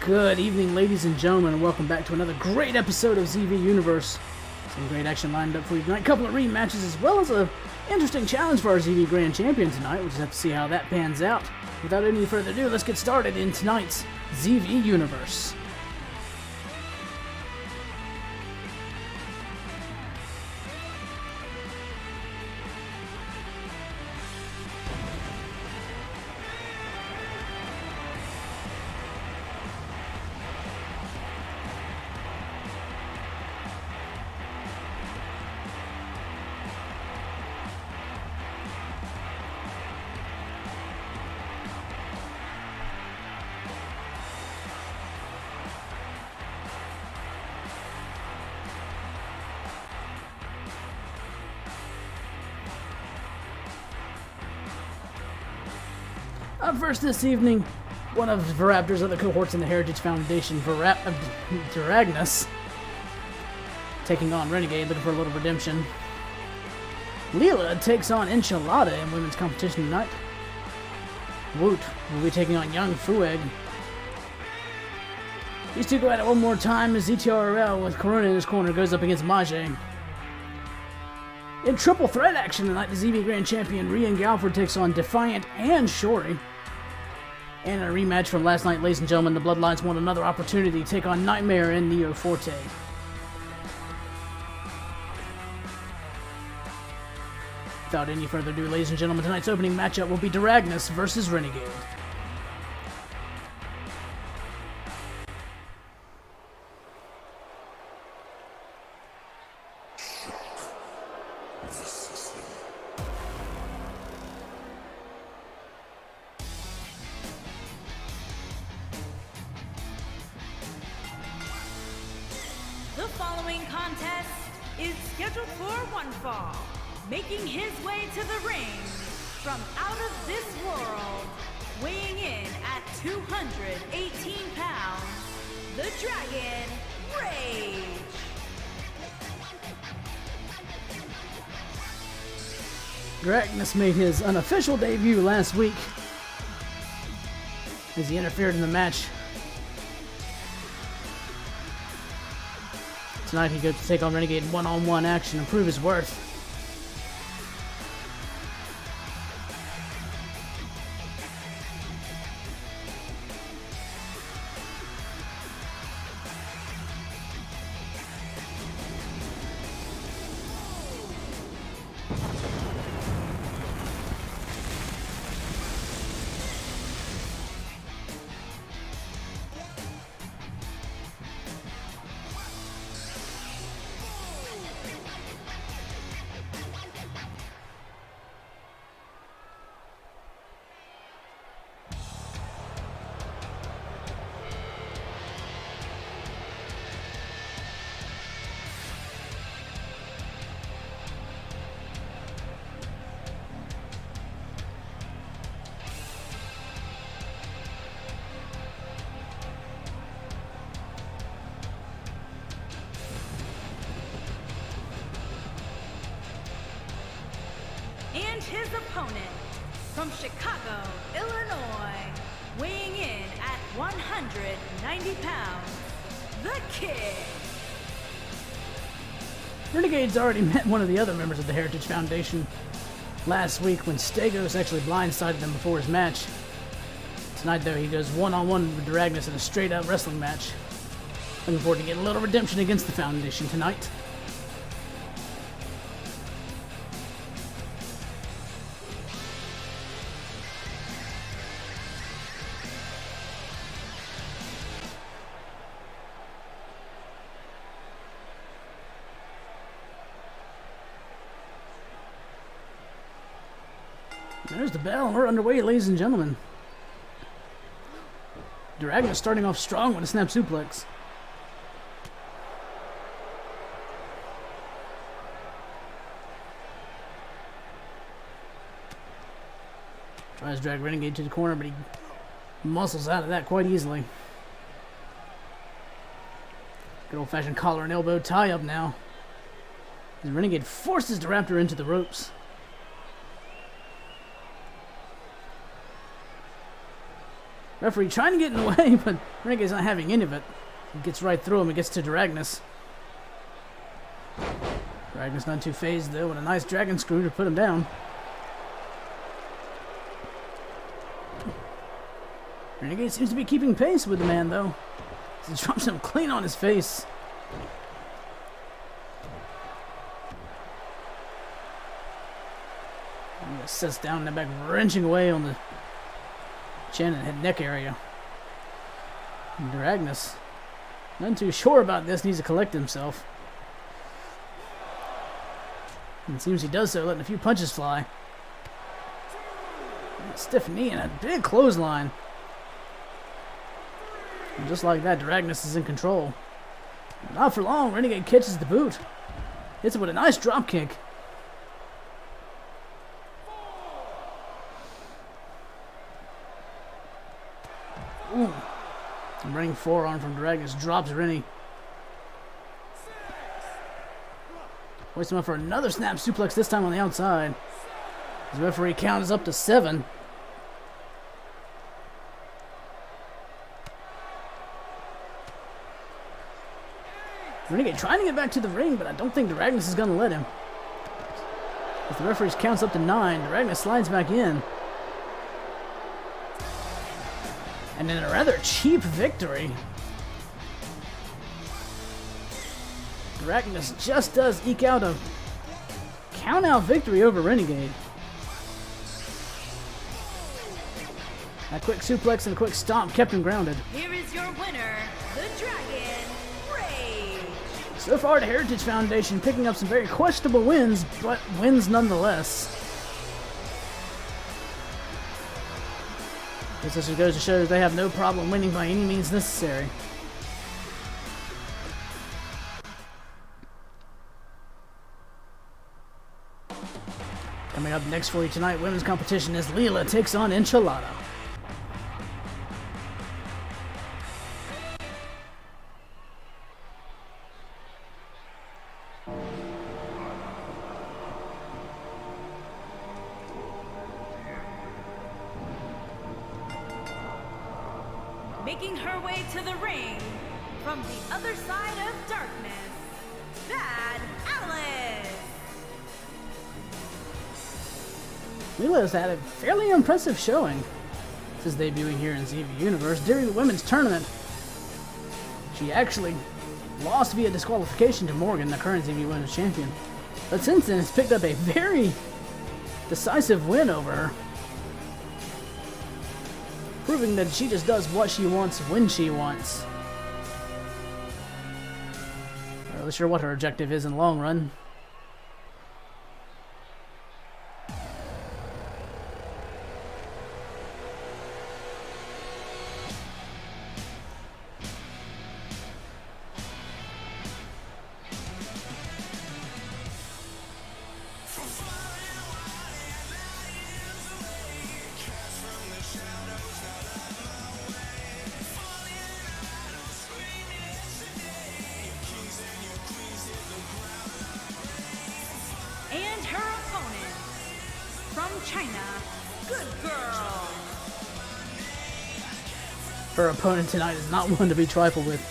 Good evening, ladies and gentlemen, and welcome back to another great episode of ZV Universe. Some great action lined up for you tonight. A couple of rematches, as well as an interesting challenge for our ZV Grand Champion tonight. We'll just have to see how that pans out. Without any further ado, let's get started in tonight's ZV Universe. Up first this evening, one of Viraptor's other cohorts in the Heritage Foundation, Duragnus, taking on Renegade, looking for a little redemption. Leela takes on Enchilada in women's competition tonight. Woot will be taking on Young Fueg. These two go at it one more time as ETRL with Corona in his corner goes up against Majay. In triple threat action tonight, the ZV Grand Champion Rian Galford takes on Defiant and Shori. And a rematch from last night, ladies and gentlemen, the Bloodlines want another opportunity to take on Nightmare and Neo Forte. Without any further ado, ladies and gentlemen, tonight's opening matchup will be Duragnus versus Renegade. The following contest is scheduled for one fall. Making his way to the ring from out of this world, weighing in at 218 pounds, the Dragon Rage. Duragnus made his unofficial debut last week as he interfered in the match. Tonight he goes to take on Renegade in one-on-one action and prove his worth. And his opponent from Chicago, Illinois, weighing in at 190 pounds, the Kid. Renegade's already met one of the other members of the Heritage Foundation last week when Stegos actually blindsided him before his match. Tonight, though, he goes one-on-one with Duragnus in a straight-up wrestling match. Looking forward to getting a little redemption against the Foundation tonight. There's the bell, and we're underway, ladies and gentlemen. Duragnus starting off strong with a snap suplex. Tries to drag Renegade to the corner, but he muscles out of that quite easily. Good old-fashioned collar and elbow tie-up now. As Renegade forces the Raptor into the ropes. Referee trying to get in the way, but Renegade's not having any of it. He gets right through him and gets to Duragnus. Duragnus not too phased though, with a nice dragon screw to put him down. Renegade seems to be keeping pace with the man though. He drops him clean on his face. And he sits down in the back, wrenching away on the chin and head neck area. And Duragnus, not too sure about this, needs to collect himself. And it seems he does so, letting a few punches fly. A stiff knee and a big clothesline. And just like that, Duragnus is in control. Not for long, Renegade catches the boot. Hits it with a nice drop kick. Ooh. A running forearm from Duragnus drops Rennie. Waits him up for another snap suplex, this time on the outside. The referee count is up to 7. Renegade trying to get back to the ring, but I don't think Duragnus is going to let him. If the referee counts up to 9, Duragnus slides back in. And in a rather cheap victory, Duragnus just does eke out a count-out victory over Renegade. A quick suplex and a quick stomp kept him grounded. Here is your winner, the Dragon Rage. So far, the Heritage Foundation picking up some very questionable wins, but wins nonetheless. This just goes to show that they have no problem winning by any means necessary. Coming up next for you tonight, women's competition as Leela takes on Enchilada. Making her way to the ring from the other side of darkness, Bad Alice. Leela has had a fairly impressive showing since debuting here in ZV Universe. During the women's tournament, she actually lost via disqualification to Morgan, the current ZV Women's Champion. But since then, has picked up a very decisive win over her, proving that she just does what she wants when she wants. Not really sure what her objective is in the long run. And her opponent, from China, Good Girl. Her opponent tonight is not one to be trifled with.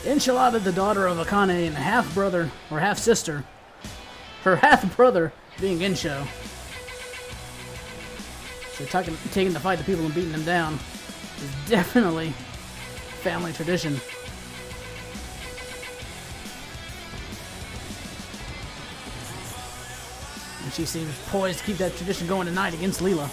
Enchilada, the daughter of Akane and half-brother, or half-sister. Her half-brother being Insho. So taking the fight to people and beating them down is definitely family tradition. And she seems poised to keep that tradition going tonight against Leela.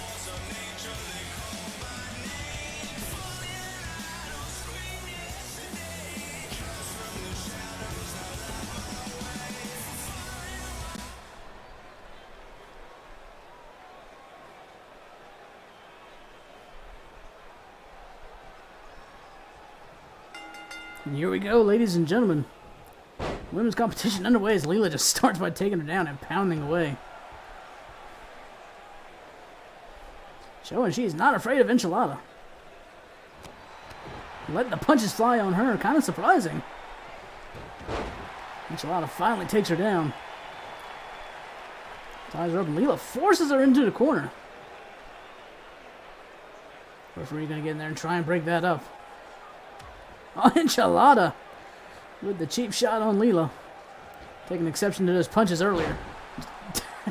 And here we go, ladies and gentlemen. Women's competition underway as Leela just starts by taking her down and pounding away. Showing she's not afraid of Enchilada. Letting the punches fly on her, kind of surprising. Enchilada finally takes her down. Ties her up and Leela forces her into the corner. Referee gonna get in there and try and break that up. Oh, Enchilada with the cheap shot on Leela. Taking exception to those punches earlier.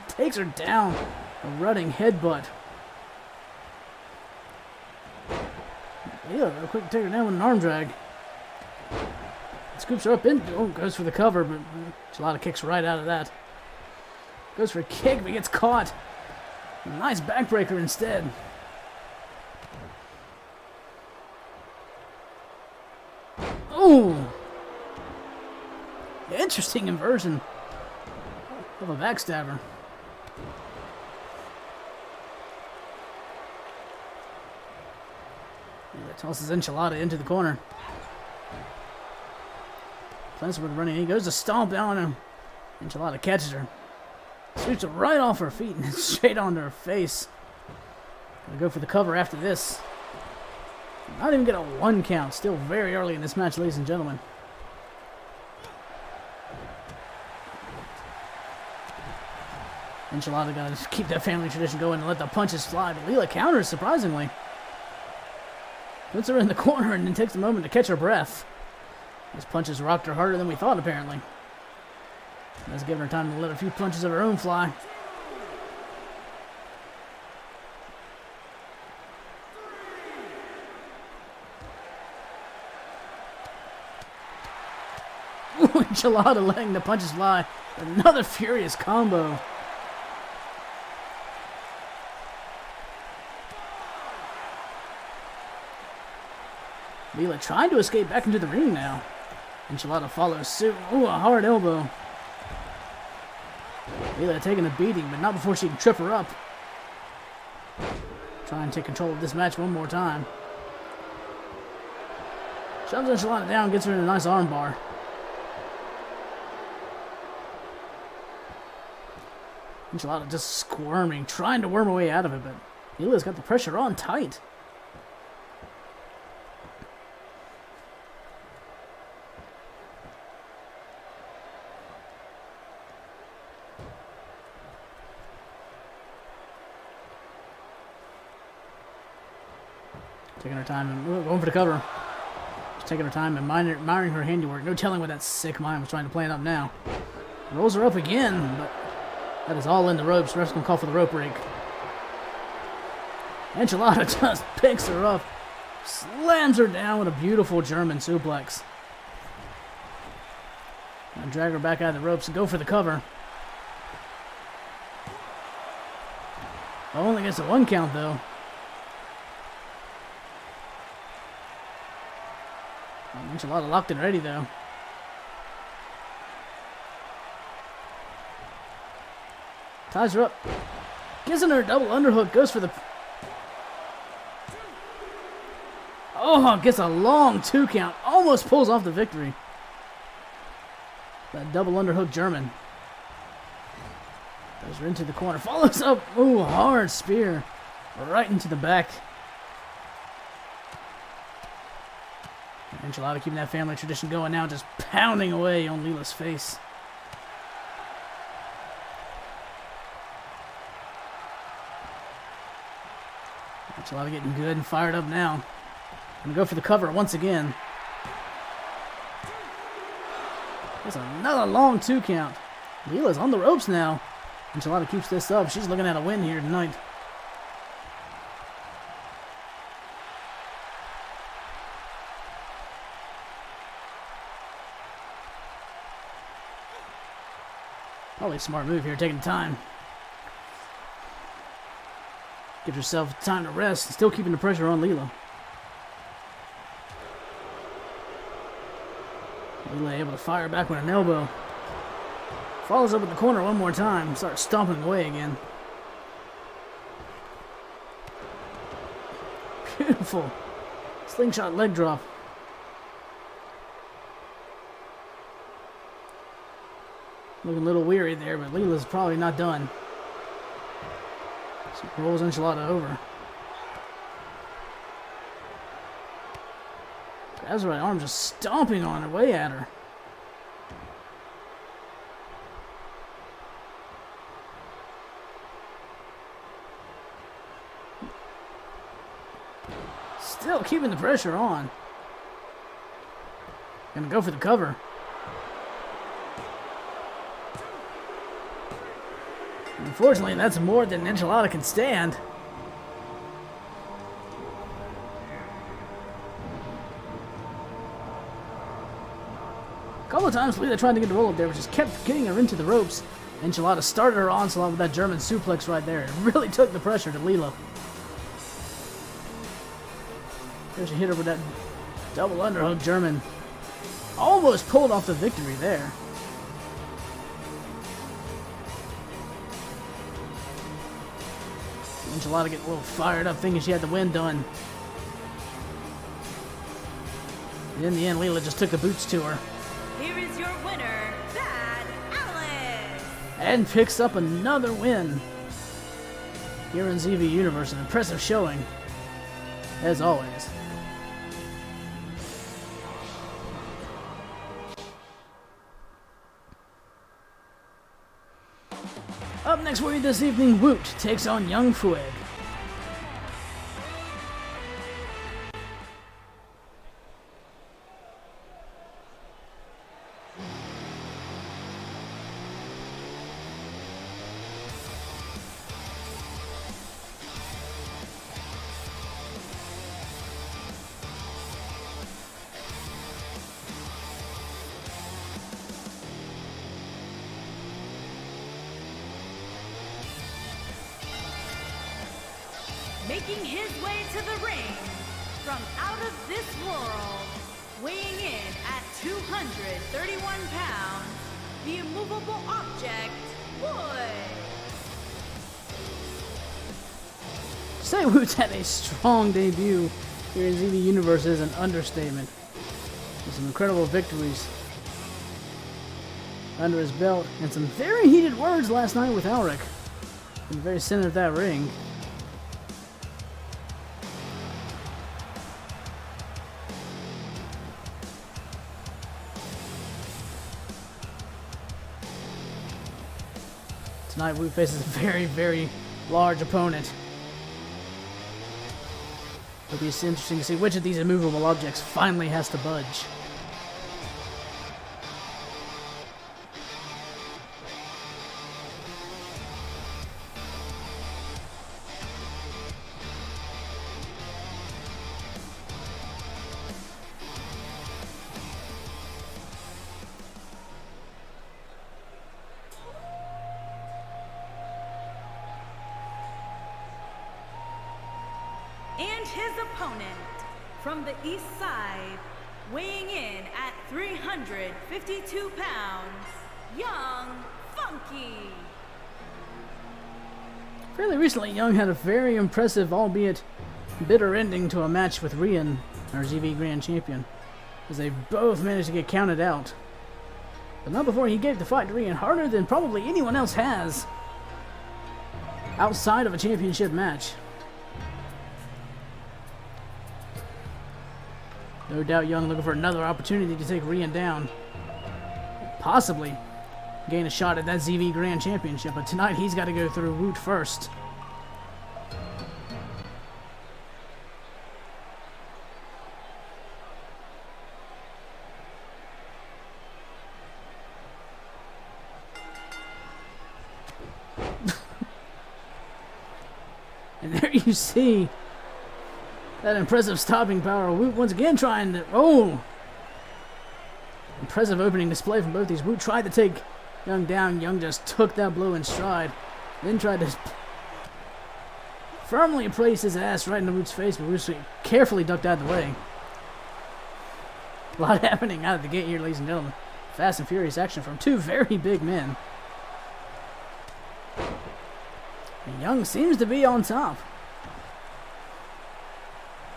Takes her down. A running headbutt. Leela, real quick, take her down with an arm drag. Scoops her up in. Oh, goes for the cover, but Enchilada kicks right out of that. Goes for a kick, but gets caught. A nice backbreaker instead. Oh! Interesting inversion of a backstabber. Yeah, tosses Enchilada into the corner. Flensburg running. He goes to stomp down on him. Enchilada catches her. Sweeps her right off her feet and straight onto her face. Gonna go for the cover after this. Not even get a 1 count. Still very early in this match, ladies and gentlemen. Enchilada gotta keep that family tradition going and let the punches fly. But Leela counters, surprisingly. Puts her in the corner and then takes a moment to catch her breath. These punches rocked her harder than we thought, apparently. That's giving her time to let a few punches of her own fly. Ooh, Enchilada letting the punches fly. Another furious combo. Leela trying to escape back into the ring now. Enchilada follows suit. Ooh, a hard elbow. Leela taking a beating, but not before she can trip her up. Try and take control of this match one more time. Shoves Enchilada down, gets her in a nice armbar. Enchilada just squirming, trying to worm her way out of it, but Leela's got the pressure on tight. Taking her time and going for the cover. Just taking her time and admiring her handiwork. No telling what that sick mind was trying to plan up now. Rolls her up again, but that is all in the ropes. Ref's gonna call for the rope break. Enchilada just picks her up, slams her down with a beautiful German suplex. And drag her back out of the ropes and go for the cover. Only gets a 1 count though. Enchilada locked and ready though. Ties her up. Gives her a double underhook. Goes for the... Oh, gets a long 2 count. Almost pulls off the victory. That double underhook German. Goes her into the corner. Follows up. Ooh, hard spear. Right into the back. Enchilada keeping that family tradition going now, just pounding away on Leela's face. Enchilada getting good and fired up now. Gonna go for the cover once again. That's another long 2 count. Leela's on the ropes now. Enchilada keeps this up. She's looking at a win here tonight. Probably a smart move here, taking time. Gives herself time to rest, still keeping the pressure on Leela. Leela able to fire back with an elbow. Follows up in the corner one more time, starts stomping away again. Beautiful. Slingshot leg drop. Looking a little weary there, but Leela's probably not done. She rolls Enchilada over. Grabs her right arm, just stomping on her way at her. Still keeping the pressure on. Gonna go for the cover. Unfortunately, that's more than Enchilada can stand. A couple of times, Lita tried to get the roll up there, but just kept getting her into the ropes. Enchilada started her onslaught with that German suplex right there. It really took the pressure to Lila. There she hit her with that double underhook German. Almost pulled off the victory there. Enchilada getting a little fired up, thinking she had the win done. And in the end, Lila just took the boots to her. Here is your winner, Bad Alice. And picks up another win. Here in ZV Universe, an impressive showing, as always. Up next for you this evening, Woot takes on Young Fueg. Making his way to the ring from out of this world, weighing in at 231 pounds, the immovable object, Wood. Say Woot's had a strong debut here in ZV Universe is an understatement. With some incredible victories under his belt and some very heated words last night with Alric in the very center of that ring. Tonight, Woot faces a very, very large opponent. It'll be interesting to see which of these immovable objects finally has to budge. And his opponent, from the east side, weighing in at 352 pounds, Young Funky. Fairly recently, Young had a very impressive, albeit bitter ending to a match with Rian, our ZV Grand Champion, as they both managed to get counted out. But not before he gave the fight to Rian harder than probably anyone else has outside of a championship match. No doubt Young looking for another opportunity to take Rian down. Possibly gain a shot at that ZV Grand Championship, but tonight he's got to go through Woot first. And there you see that impressive stopping power. Woot once again trying to... Oh! Impressive opening display from both these. Woot tried to take Young down. Young just took that blow in stride. Then tried to firmly place his ass right into Woot's face, but Woot carefully ducked out of the way. A lot happening out of the gate here, ladies and gentlemen. Fast and furious action from two very big men. And Young seems to be on top.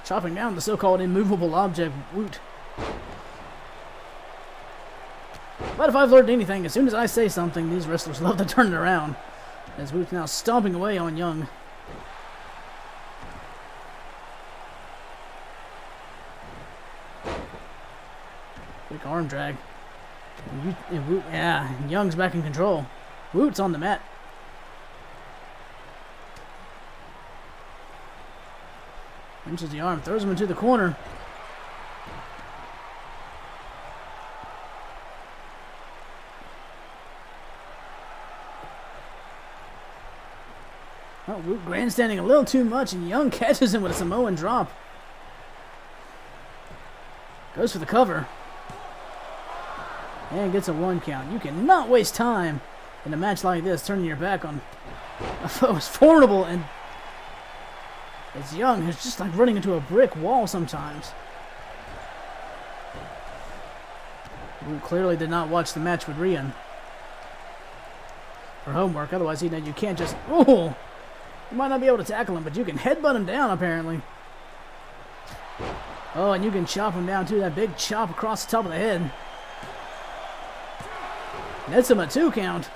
Chopping down the so-called immovable object, Woot. But if I've learned anything, as soon as I say something, these wrestlers love to turn it around. As Woot's now stomping away on Young. Quick arm drag. And Woot, yeah, and Young's back in control. Woot's on the mat. Pinches the arm, throws him into the corner. Oh, Root grandstanding a little too much, and Young catches him with a Samoan drop. Goes for the cover. And gets a 1 count. You cannot waste time in a match like this, turning your back on a foe as formidable and as Young, who's just like running into a brick wall sometimes. Root clearly did not watch the match with Rian for homework, otherwise he'd know you can't just... Ooh! You might not be able to tackle him, but you can headbutt him down, apparently. Oh, and you can chop him down, too. That big chop across the top of the head. Nets him a 2 count.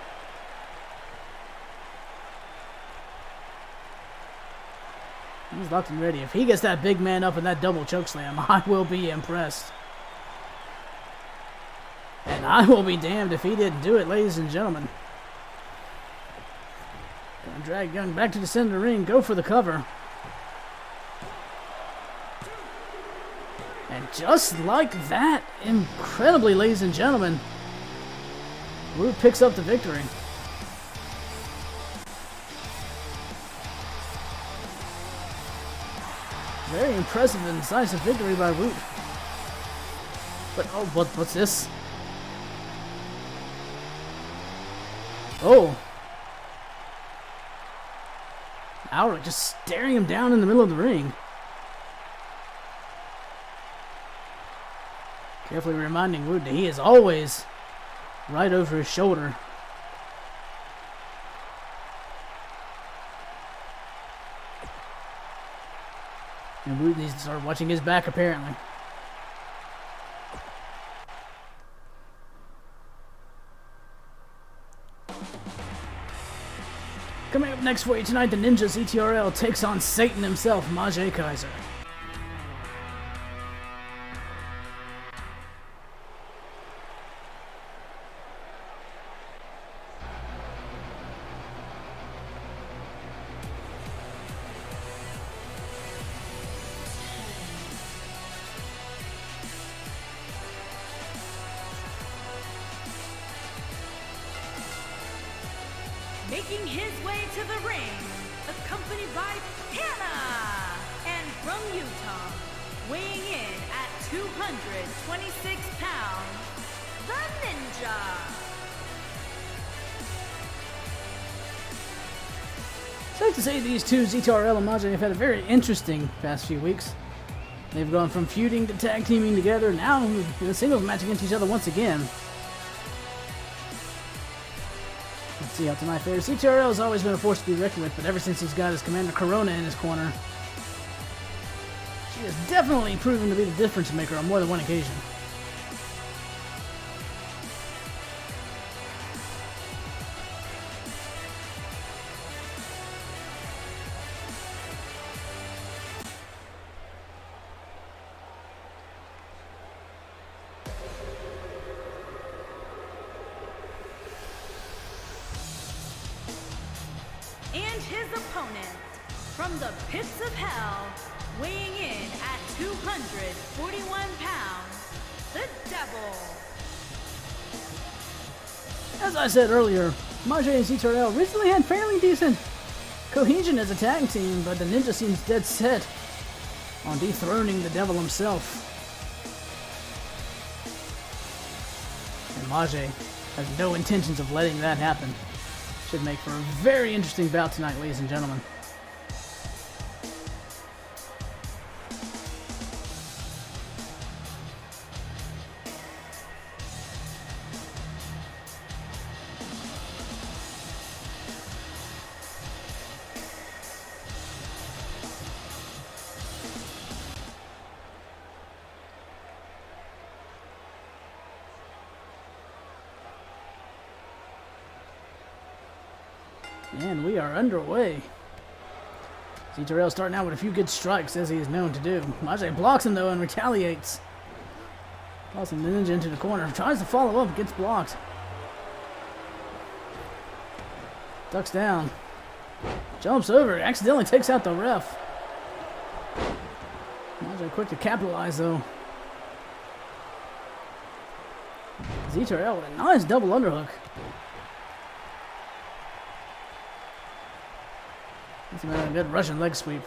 He's locked and ready. If he gets that big man up in that double chokeslam, I will be impressed. And I will be damned if he didn't do it, ladies and gentlemen. Gonna drag Young back to the center of the ring, go for the cover. And just like that, incredibly, ladies and gentlemen, Root picks up the victory. Very impressive and decisive victory by Root. But, oh, what's this? Oh. Aura just staring him down in the middle of the ring. Carefully reminding Root that he is always right over his shoulder. And Root needs to start watching his back, apparently. Coming up next for you tonight, the Ninjas ETRL takes on Satan himself, Majay Kaiser. Making his way to the ring, accompanied by Hannah, and from Utah, weighing in at 226 pounds, the Ninja. Safe to say these two, ZTRL and Majay, have had a very interesting past few weeks. They've gone from feuding to tag teaming together, now in a singles match against each other once again. Let's see how tonight fares. CTRL has always been a force to be reckoned with, but ever since he's got his Commander Corona in his corner, she has definitely proven to be the difference maker on more than one occasion. And his opponent, from the pits of hell, weighing in at 241 pounds, the Devil. As I said earlier, Majay and CTRL originally had fairly decent cohesion as a tag team, but the Ninja seems dead set on dethroning the Devil himself. And Majay has no intentions of letting that happen. Should make for a very interesting bout tonight, ladies and gentlemen. And we are underway. CTRL starting out with a few good strikes, as he is known to do. Majay blocks him, though, and retaliates. Tossing the Ninja into the corner. Tries to follow up, gets blocked. Ducks down. Jumps over, accidentally takes out the ref. Majay quick to capitalize though. Xero with a nice double underhook. That's a good Russian leg sweep.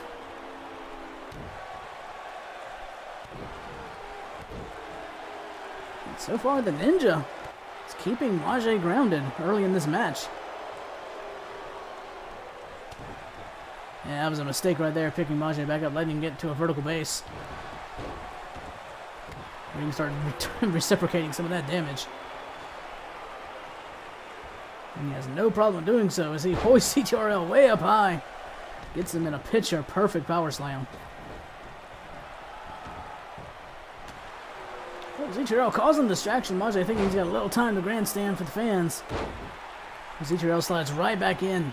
And so far, the Ninja is keeping Majay grounded early in this match. Yeah, that was a mistake right there, picking Majay back up, letting him get to a vertical base. We can start reciprocating some of that damage. And he has no problem doing so as he hoists CTRL way up high. Gets him in a picture perfect power slam. Oh, CTRL causing distraction. Majay thinking he's got a little time to grandstand for the fans. CTRL slides right back in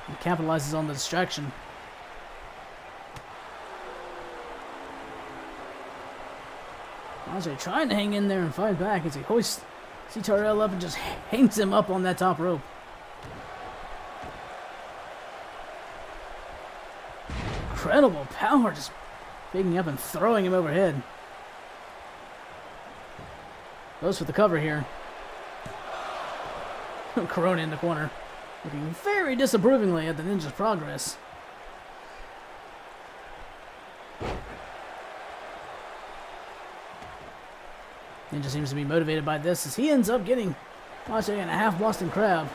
and capitalizes on the distraction. Majay trying to hang in there and fight back as he hoists CTRL up and just hangs him up on that top rope. Incredible power, just picking up and throwing him overhead. Goes for the cover here. Corona in the corner, looking very disapprovingly at the Ninja's progress. Ninja seems to be motivated by this as he ends up getting Majay in a half Boston Crab.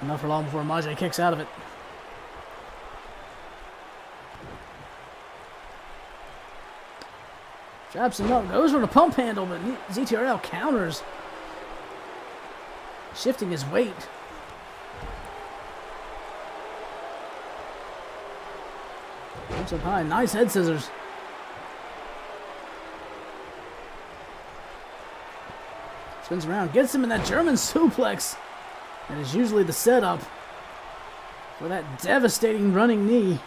Not for long before Majay kicks out of it. Traps him up, goes for the pump handle, but ZTRL counters. Shifting his weight. Jumps up high, nice head scissors. Spins around, gets him in that German suplex. That is usually the setup for that devastating running knee.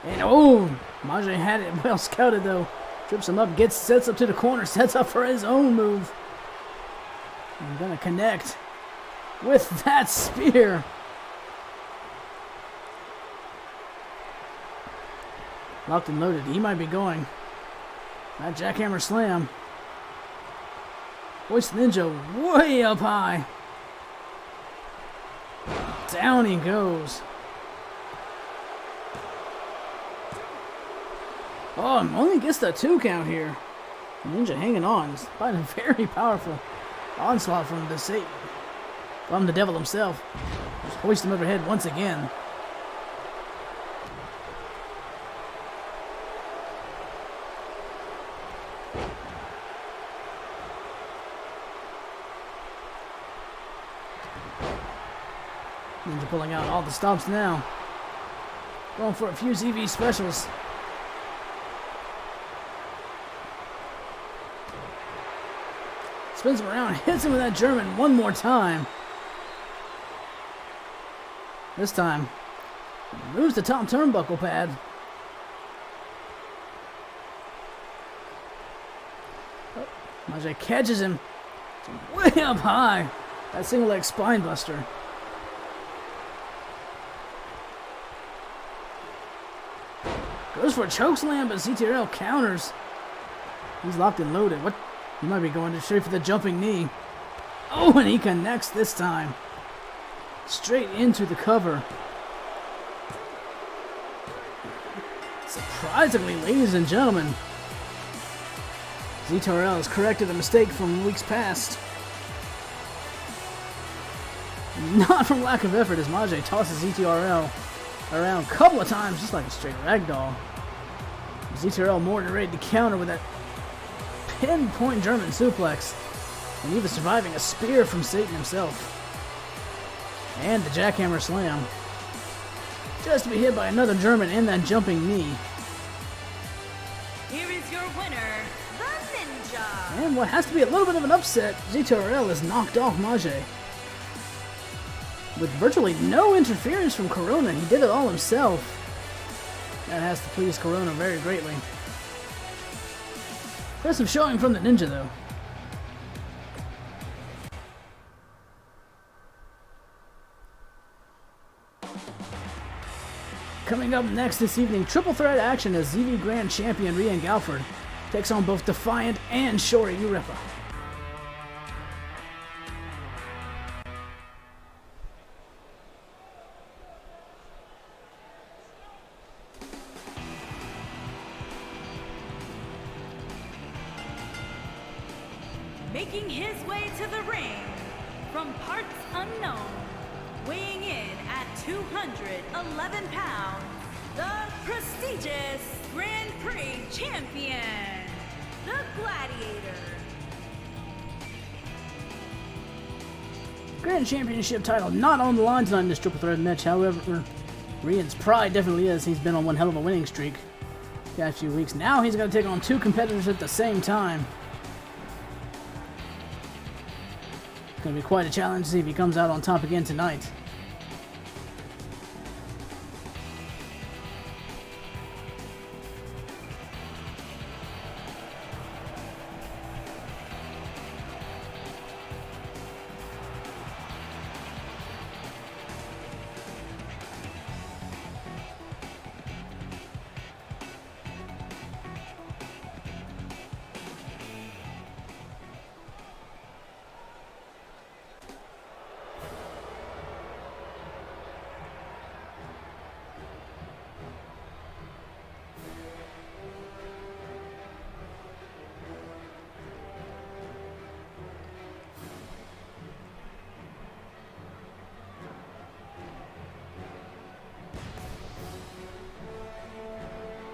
And oh, Majay had it well scouted though. Trips him up, sets up to the corner, sets up for his own move. I'm gonna connect with that spear. Locked and loaded, he might be going. That jackhammer slam. Hoist Ninja way up high. Down he goes. Oh, only gets the 2 count here. Ninja hanging on, despite a very powerful onslaught from the devil himself. Just hoist him overhead once again. Ninja pulling out all the stops now. Going for a few ZV specials. Spins him around, hits him with that German one more time. This time, moves the top turnbuckle pad. Oh, Majay catches him way up high. That single leg spine buster. Goes for a chokeslam, but CTRL counters. He's locked and loaded. What? He might be going straight for the jumping knee. Oh, and he connects this time. Straight into the cover. Surprisingly, ladies and gentlemen, ZTRL has corrected a mistake from weeks past. Not from lack of effort as Majay tosses ZTRL around a couple of times just like a straight ragdoll. ZTRL more than ready to counter with that pinpoint German suplex, and even surviving a spear from Satan himself. And the jackhammer slam. Just to be hit by another German and that jumping knee. Here is your winner, the Ninja. And what has to be a little bit of an upset, ZTRL has knocked off Majay. With virtually no interference from Corona, he did it all himself. That has to please Corona very greatly. Impressive showing from the Ninja, though. Coming up next this evening, triple threat action as ZV Grand Champion Rian Galford takes on both Defiant and Shori Uripa. Making his way to the ring from parts unknown, weighing in at 211 pounds, the prestigious Grand Prix champion, the Gladiator. Grand Championship title not on the line tonight in this triple threat match. However, Rian's pride definitely is. He's been on one hell of a winning streak the past few weeks. Now he's going to take on two competitors at the same time. It's going to be quite a challenge to see if he comes out on top again tonight.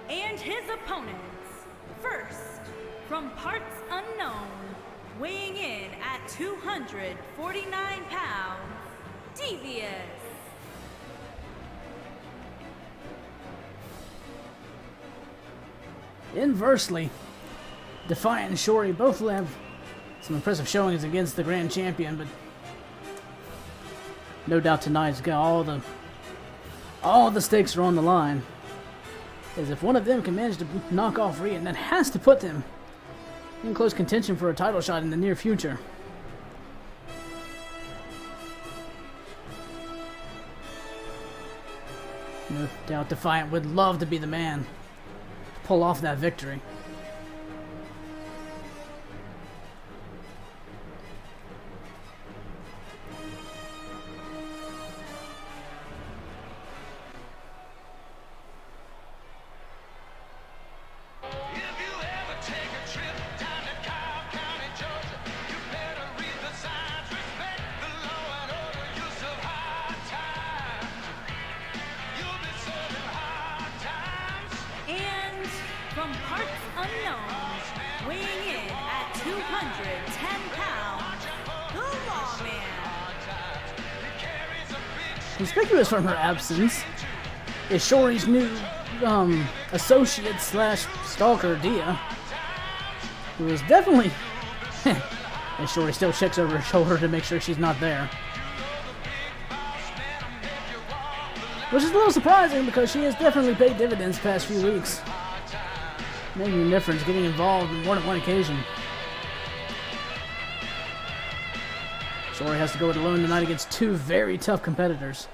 And his opponents, first, from parts unknown, weighing in at 249 pounds, Devious. Inversely, Defiant and Shori both have some impressive showings against the Grand Champion, but no doubt tonight's got all the stakes are on the line. As if one of them can manage to knock off Rian, that has to put them in close contention for a title shot in the near future. No doubt Defiant would love to be the man to pull off that victory. From parts unknown, weighing in at 210 pounds, the Lawman. Conspicuous from her absence is Shori's new associate slash stalker, Dia, who is definitely... and Shori still checks over her shoulder to make sure she's not there. Which is a little surprising because she has definitely paid dividends the past few weeks. Making a difference, getting involved on more than one occasion. Shori has to go it alone tonight against two very tough competitors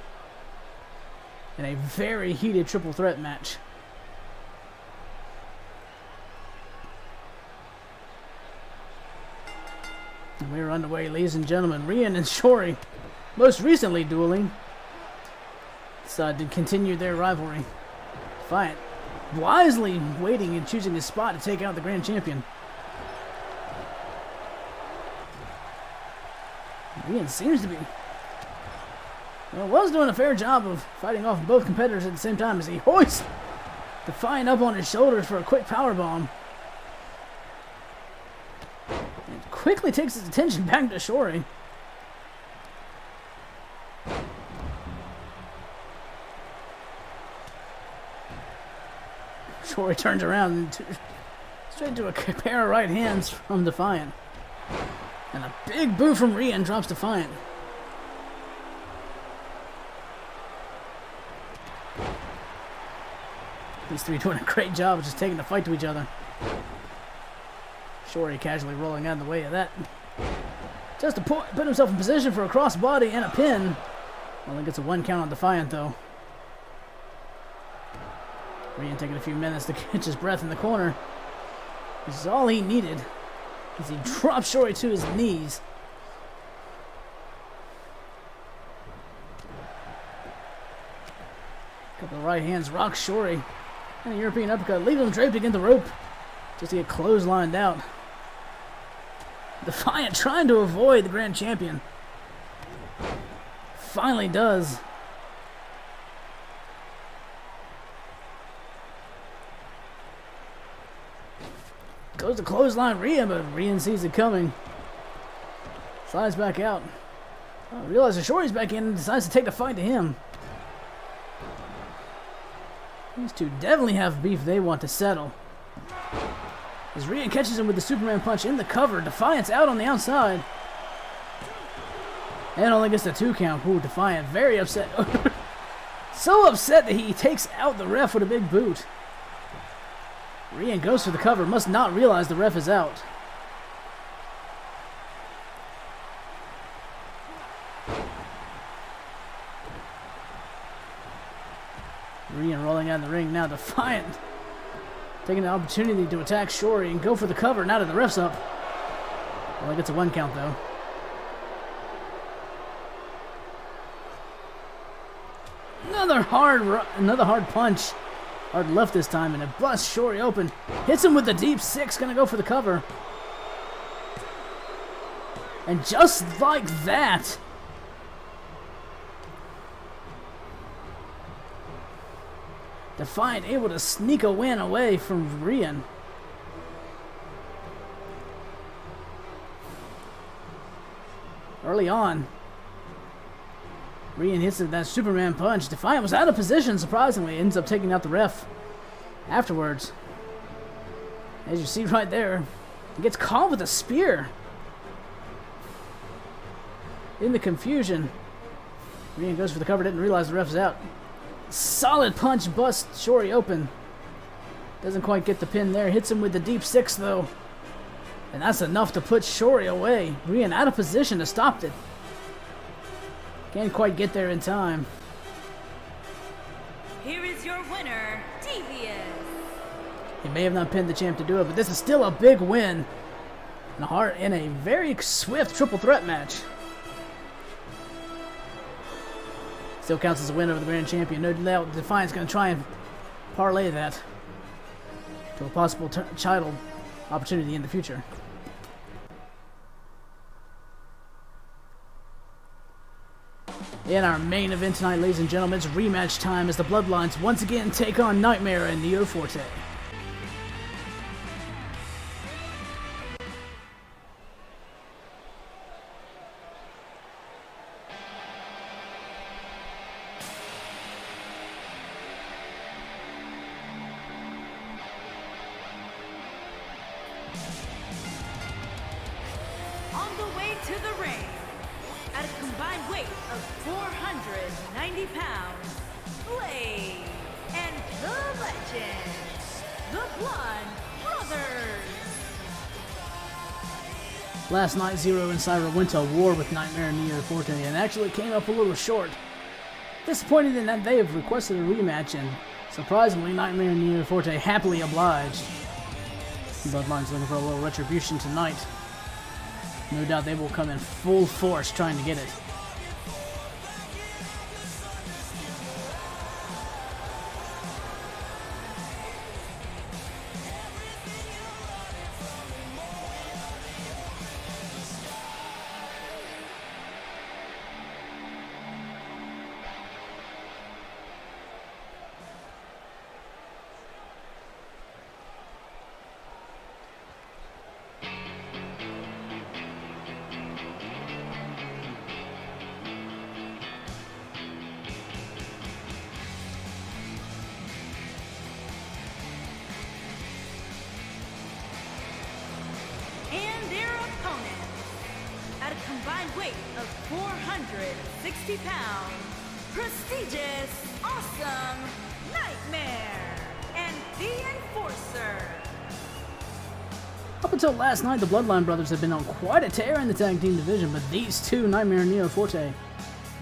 in a very heated triple threat match. And we are underway, ladies and gentlemen. Rian and Shori, most recently dueling, decided to continue their rivalry. Defiant wisely waiting and choosing his spot to take out the Grand Champion. Rian seems to be... was doing a fair job of fighting off both competitors at the same time as he hoists Defiant up on his shoulders for a quick powerbomb. And quickly takes his attention back to Shori. Shori turns around and straight to a pair of right hands from Defiant. And a big boo from Rian drops Defiant. These three doing a great job of just taking the fight to each other. Shori casually rolling out of the way of that. Just to put himself in position for a crossbody and a pin. Only gets a 1 count on Defiant, though. Rian taking a few minutes to catch his breath in the corner. This is all he needed as he dropped Shori to his knees. Couple of right hands rock Shori. And a European uppercut, leaving him draped against the rope. Just to get clotheslined out. Defiant trying to avoid the Grand Champion. Finally does. Goes to clothesline Rian, but Rian sees it coming. Slides back out. Realizes Shori's back in and decides to take the fight to him. These two definitely have beef they want to settle. As Rian catches him with the Superman punch in the cover, Defiant's out on the outside. And only gets the 2 count. Ooh, Defiant very upset. So upset that he takes out the ref with a big boot. Rian goes for the cover, must not realize the ref is out. Rian rolling out in the ring now, Defiant taking the opportunity to attack Shori and go for the cover now that the ref's up. Well, it gets a 1 count though. Another hard punch. Hard left this time, and it busts Shori open. Hits him with the deep 6, gonna go for the cover. And just like that, Defiant able to sneak a win away from Rian. Early on, Rian hits that Superman punch. Defiant was out of position, surprisingly. Ends up taking out the ref afterwards. As you see right there, he gets caught with a spear. In the confusion, Rian goes for the cover, didn't realize the ref's out. Solid punch busts Shori open. Doesn't quite get the pin there. Hits him with the deep 6 though. And that's enough to put Shori away. Rian out of position to stop it. Can't quite get there in time. Here is your winner, Devious. He may have not pinned the champ to do it, but this is still a big win. In a very swift triple threat match. Still counts as a win over the Grand Champion. No doubt Defiant's going to try and parlay that to a possible title opportunity in the future. In our main event tonight, ladies and gentlemen, it's rematch time as the Bloodlines once again take on Nightmare and Neo Forte. On the way to the ring, at a combined weight of 490 pounds, Blade and the Legend, the Blood Brothers. Last night, Xero and Xero went to war with Nightmare and Neo Forte and actually came up a little short. Disappointed in that they have requested a rematch, and surprisingly, Nightmare and Neo Forte happily obliged. Bloodline's looking for a little retribution tonight. No doubt they will come in full force trying to get it. At a combined weight of 460 pounds, prestigious, awesome, Nightmare, and the Enforcer. Up until last night, the Bloodline brothers have been on quite a tear in the tag team division, but these two, Nightmare and Neo Forte,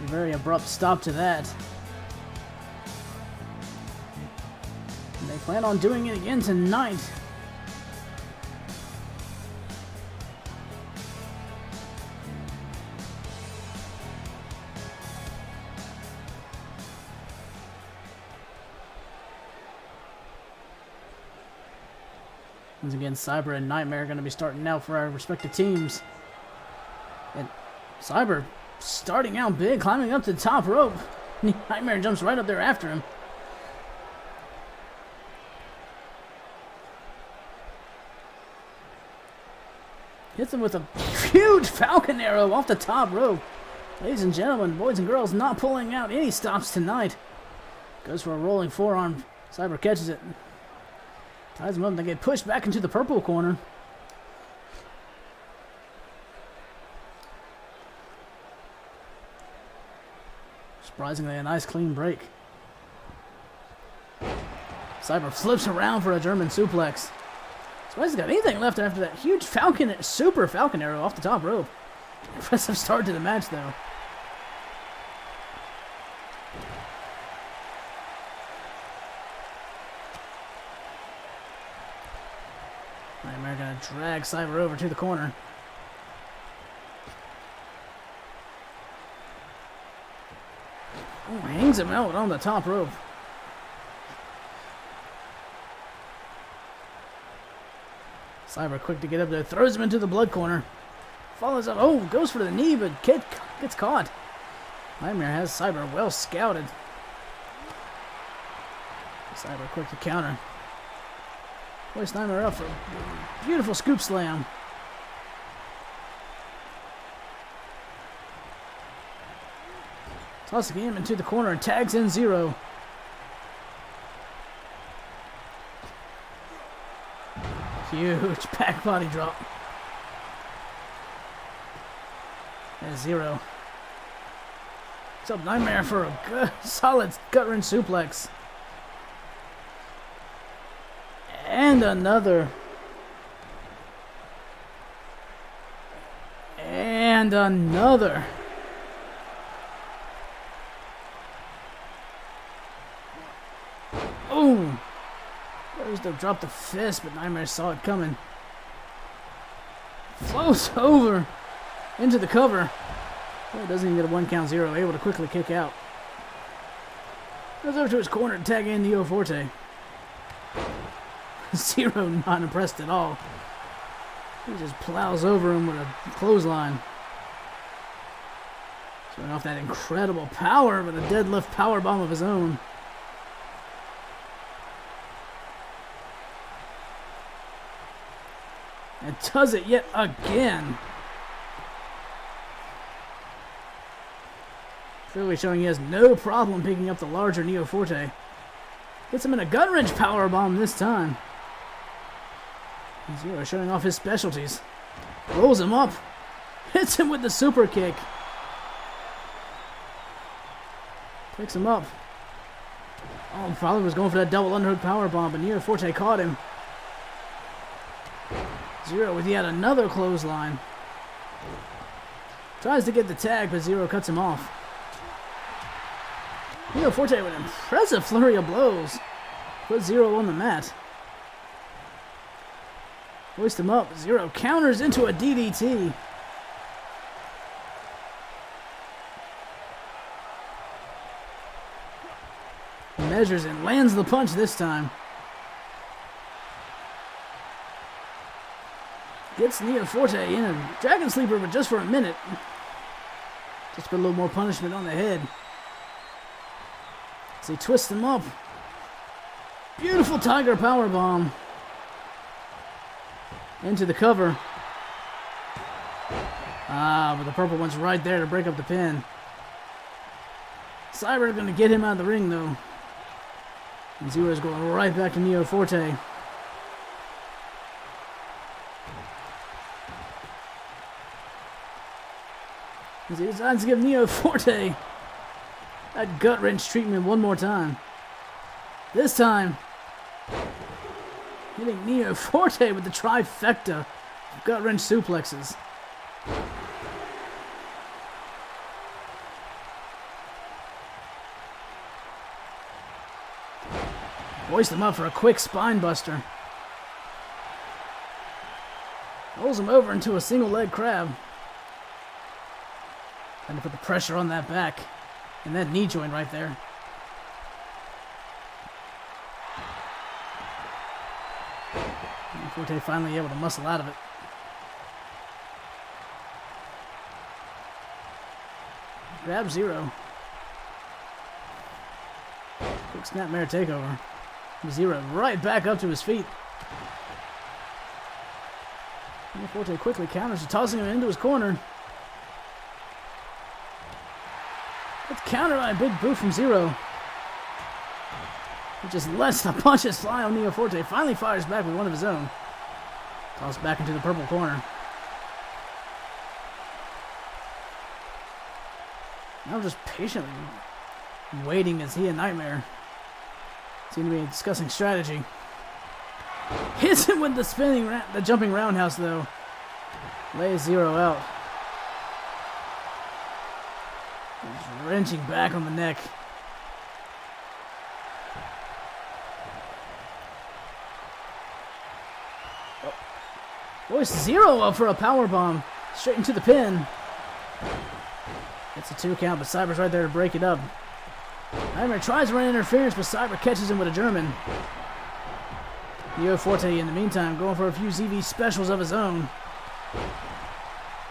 A very abrupt stop to that. And they plan on doing it again tonight. Once again, Cyber and Nightmare are going to be starting out for our respective teams. And Cyber starting out big, climbing up to the top rope. Nightmare jumps right up there after him. Hits him with a huge Falcon Arrow off the top rope. Ladies and gentlemen, boys and girls, not pulling out any stops tonight. Goes for a rolling forearm. Cyber catches it. Ties him up, and they get pushed back into the purple corner. Surprisingly, a nice clean break. Cyber flips around for a German suplex. Surprised he's got anything left after that huge super Falcon Arrow off the top rope. Impressive start to the match, though. Nightmare gonna drag Cyber over to the corner. Oh, hangs him out on the top rope. Cyber quick to get up there, throws him into the blood corner. Follows up, oh, goes for the knee, but gets caught. Nightmare has Cyber well scouted. Cyber quick to counter. Hoist Nightmare up for a beautiful scoop slam. Tossing him into the corner and tags in Xero. Huge back body drop. And Xero. What's up, Nightmare, for a good, solid gut wrench suplex. And another. And another. Boom. Goes to drop the fist, but Nightmare saw it coming. Flows over into the cover. Oh, doesn't even get a 1 count. Xero able to quickly kick out. Goes over to his corner and tag in Neo Forte. Xero not impressed at all. He just plows over him with a clothesline. Showing off that incredible power with a deadlift power bomb of his own. And does it yet again. Clearly showing he has no problem picking up the larger Neo Forte. Gets him in a gut wrench power bomb this time. Xero showing off his specialties. Rolls him up. Hits him with the super kick. Picks him up. Oh, probably was going for that double underhook power bomb, but Neo Forte caught him. Xero with yet another clothesline. Tries to get the tag, but Xero cuts him off. Neo Forte with an impressive flurry of blows. Put Xero on the mat. Hoist him up. Xero counters into a DDT. Measures and lands the punch this time. Gets Neo Forte in a Dragon Sleeper, but just for a minute. Just put a little more punishment on the head. So he twists him up. Beautiful Tiger Powerbomb. Into the cover. Ah, but the purple one's right there to break up the pin. Cyber going to get him out of the ring, though. And Xero's going right back to Neo Forte. As he decides to give Neo Forte that gut wrench treatment one more time. This time, hitting Neo Forte with the trifecta of gut wrench suplexes. Hoist him up for a quick spine buster. Rolls him over into a single leg crab. Trying to put the pressure on that back and that knee joint right there. Forte finally able to muscle out of it. Grab Xero. Quick snapmare takeover. Xero right back up to his feet. Forte quickly counters, tossing him into his corner. It's countered by a big boot from Xero. He just lets the punches fly on Neo Forte. Finally fires back with one of his own. Tossed back into the purple corner. Now just patiently waiting as he and Nightmare seem to be discussing strategy. Hits him with the jumping roundhouse though. Lays Xero out. He's wrenching back on the neck. Boys, Xero up for a powerbomb. Straight into the pin. It's a 2 count, but Cyber's right there to break it up. Nightmare tries to run interference, but Cyber catches him with a German. Neo Forte, in the meantime, going for a few ZV specials of his own.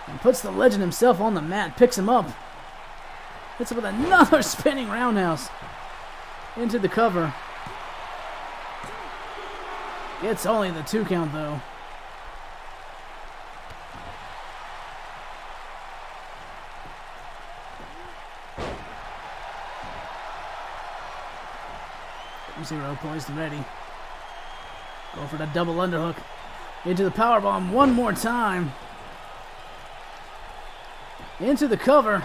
And puts the legend himself on the mat, picks him up. Hits him with another spinning roundhouse. Into the cover. It's only the 2 count, though. Xero poised and ready. Go for the double underhook. Into the powerbomb one more time. Into the cover.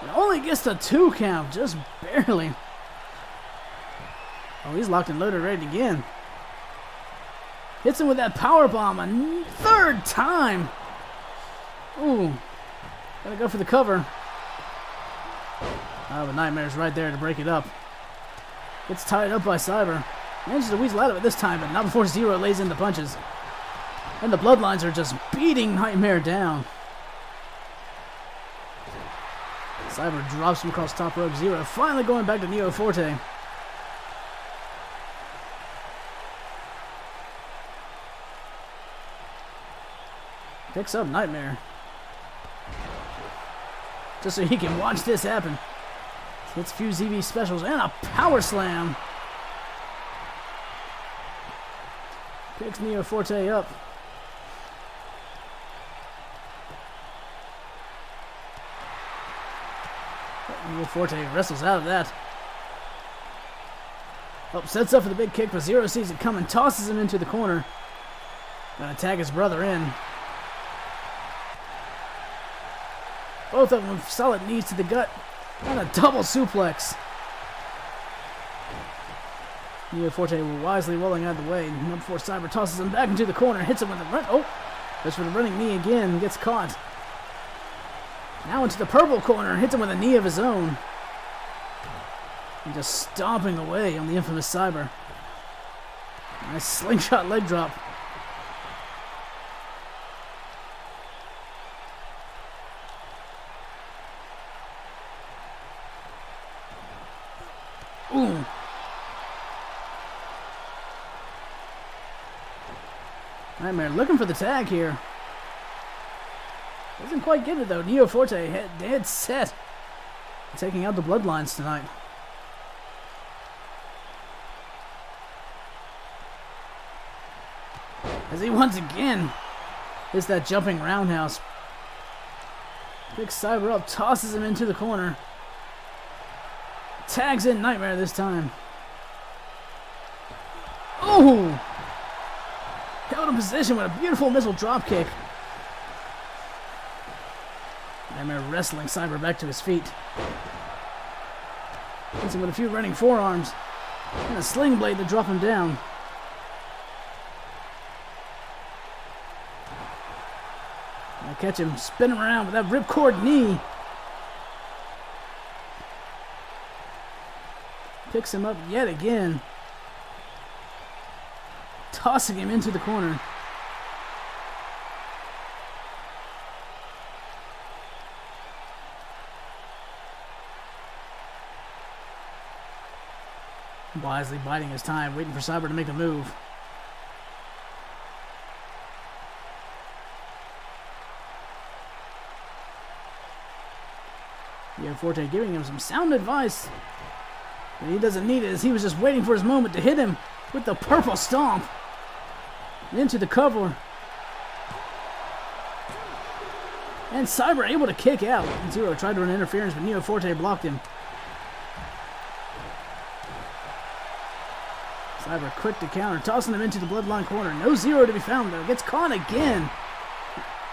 And only gets the 2 count, just barely. Oh, he's locked and loaded, ready again. Hits him with that powerbomb a 3rd time. Ooh. Gotta go for the cover. Oh, but Nightmare's right there to break it up. Gets tied up by Cyber. Manages to weasel out of it this time, but not before Xero lays in the punches. And the Bloodlines are just beating Nightmare down. Cyber drops him across top rope. Xero finally going back to Neo Forte. Picks up Nightmare. Just so he can watch this happen. Hits a few ZV specials and a power slam. Picks Neo Forte up. Neo Forte wrestles out of that. Oh, sets up for the big kick, but Xero sees it coming, tosses him into the corner. Gonna tag his brother in. Both of them with solid knees to the gut. And a double suplex. Neo Forte wisely rolling out of the way. Number 4 Cyber tosses him back into the corner. Hits him with a run. Oh, goes for the running knee again. Gets caught. Now into the purple corner. Hits him with a knee of his own. And just stomping away on the infamous Cyber. Nice slingshot leg drop. Ooh. Nightmare looking for the tag here. Doesn't quite get it though. Neo Forte dead set. Taking out the Bloodlines tonight. As he once again hits that jumping roundhouse. Picks Cyber up, tosses him into the corner. Tags in Nightmare this time. Oh! Held in position with a beautiful missile drop kick. Nightmare wrestling Cyber back to his feet. Hits him with a few running forearms. And a sling blade to drop him down. And catch him, spin him around with that ripcord knee. Picks him up yet again. Tossing him into the corner. Wisely biding his time, waiting for Cyber to make a move. Forte giving him some sound advice. But he doesn't need it, as he was just waiting for his moment to hit him with the purple stomp. Into the cover. And Cyber able to kick out. Xero tried to run interference, but Neo Forte blocked him. Cyber quick to counter, tossing him into the Bloodline corner. No Xero to be found though. Gets caught again.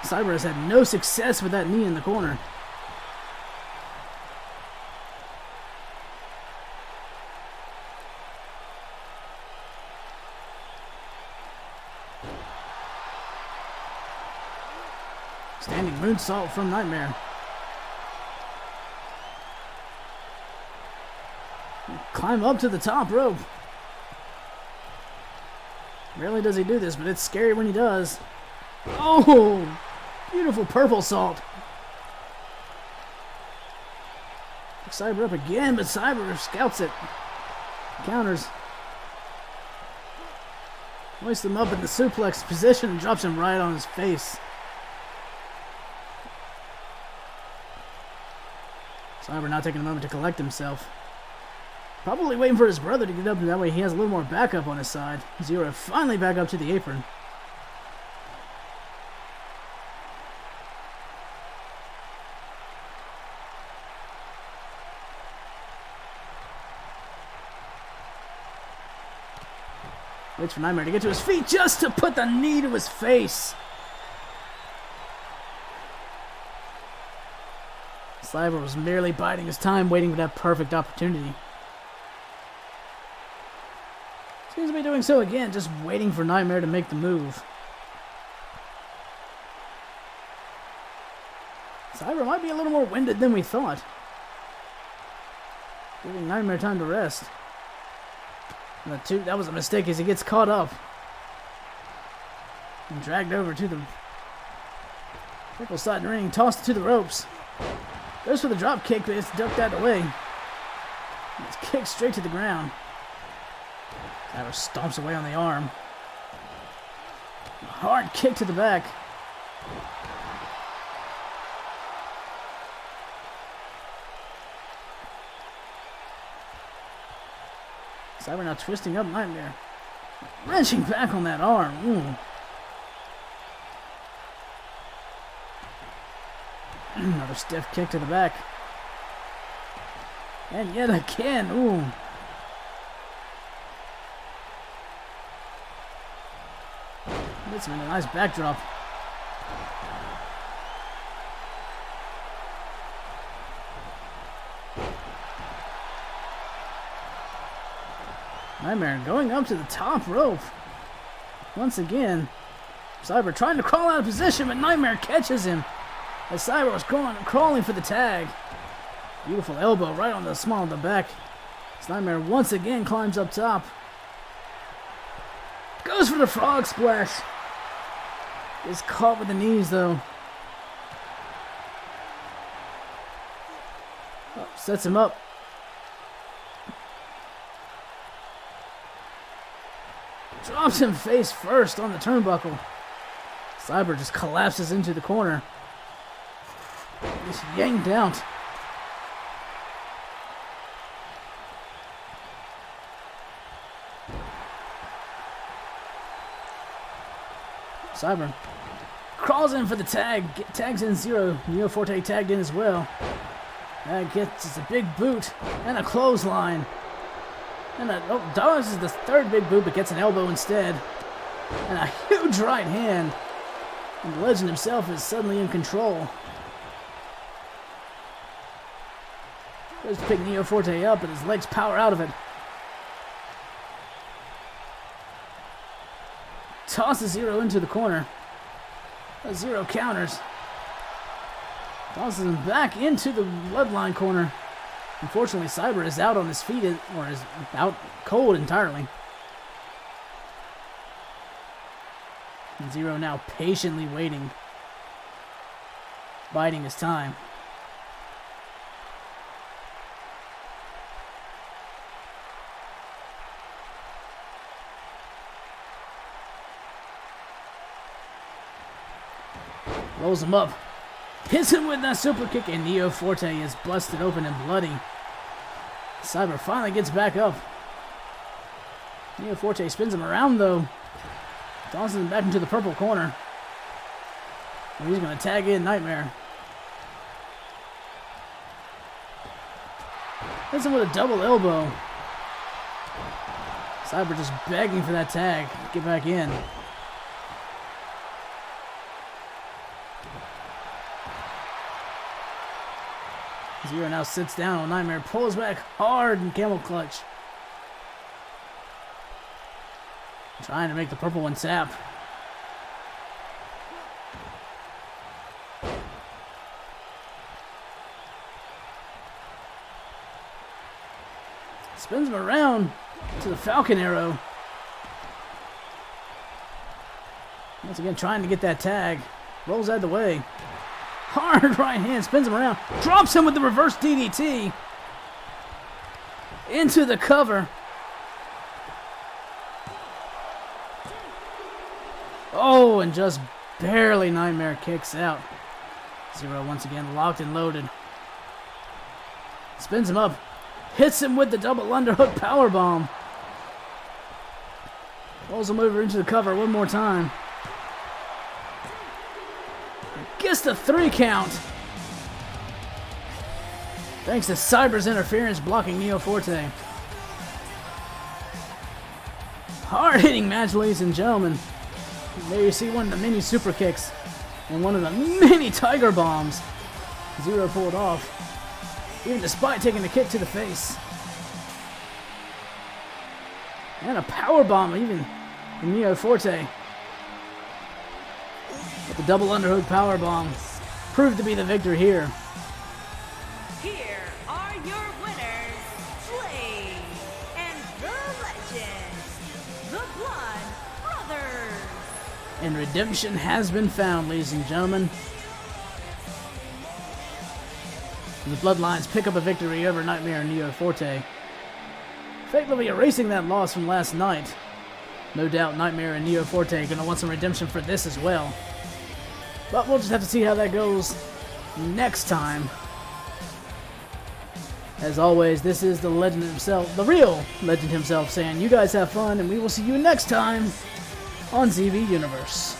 Cyber has had no success with that knee in the corner. Standing moonsault from Nightmare. Climb up to the top rope. Rarely does he do this, but it's scary when he does. Oh! Beautiful purple salt. Cyber up again, but Cyber scouts it. Counters. Hoists him up in the suplex position and drops him right on his face. Cyber now taking a moment to collect himself. Probably waiting for his brother to get up, and that way he has a little more backup on his side. Xero finally back up to the apron. Waits for Nightmare to get to his feet just to put the knee to his face. Cyber was merely biding his time, waiting for that perfect opportunity. Seems to be doing so again, just waiting for Nightmare to make the move. Cyber might be a little more winded than we thought. Giving Nightmare time to rest. And that was a mistake as he gets caught up. And dragged over to the triple side ring, tossed to the ropes. Goes for the drop kick, but it's ducked out of the way. It's kicked straight to the ground. Cyber stomps away on the arm. A hard kick to the back. Cyber now twisting up Nightmare. Wrenching back on that arm. Ooh. Another stiff kick to the back. And yet again. Ooh. Gets him in a nice backdrop. Nightmare going up to the top rope. Once again, Cyber trying to crawl out of position, but Nightmare catches him as Cyber was crawling for the tag. Beautiful elbow right on the small of the back. As Nightmare once again climbs up top. Goes for the frog splash. Is caught with the knees though. Oh, sets him up. Drops him face first on the turnbuckle. Cyber just collapses into the corner. Just yanked out. Cyber crawls in for the tag, tags in Xero. Neo Forte tagged in as well. That gets a big boot and a clothesline. And dodges the third big boot, but gets an elbow instead. And a huge right hand. And the Legend himself is suddenly in control. Goes to pick Neo Forte up, but his legs power out of it. Tosses Xero into the corner. Xero counters. Tosses him back into the Bloodline corner. Unfortunately, Cyber is out on his feet, or is out cold entirely. And Xero now patiently waiting, biding his time. Rolls him up. Hits him with that super kick, and Neo Forte is busted open and bloody. Cyber finally gets back up. Neo Forte spins him around, though. Tosses him back into the purple corner. And he's going to tag in Nightmare. Hits him with a double elbow. Cyber just begging for that tag. Get back in. Xero now sits down. Nightmare pulls back hard and camel clutch. Trying to make the purple one tap. Spins him around to the Falcon Arrow. Once again trying to get that tag. Rolls out of the way. Hard right hand, spins him around, drops him with the reverse DDT into the cover. Oh, and just barely Nightmare kicks out. Xero once again locked and loaded. Spins him up, hits him with the double underhook powerbomb. Rolls him over into the cover one more time. Gets the 3 count. Thanks to Cyber's interference blocking Neo Forte. Hard-hitting match, ladies and gentlemen. There you see one of the mini super kicks and one of the mini tiger bombs Xero pulled off, even despite taking the kick to the face. And a power bomb even from Neo Forte. But the double underhook power bomb proved to be the victor here. Here are your winners, Flay and the legend, the Blood Brothers. And redemption has been found, ladies and gentlemen. The Bloodlines pick up a victory over Nightmare and Neo Forte, effectively erasing that loss from last night. No doubt Nightmare and Neo Forte are going to want some redemption for this as well. But we'll just have to see how that goes next time. As always, this is the legend himself, the real legend himself, saying you guys have fun, and we will see you next time on ZB Universe.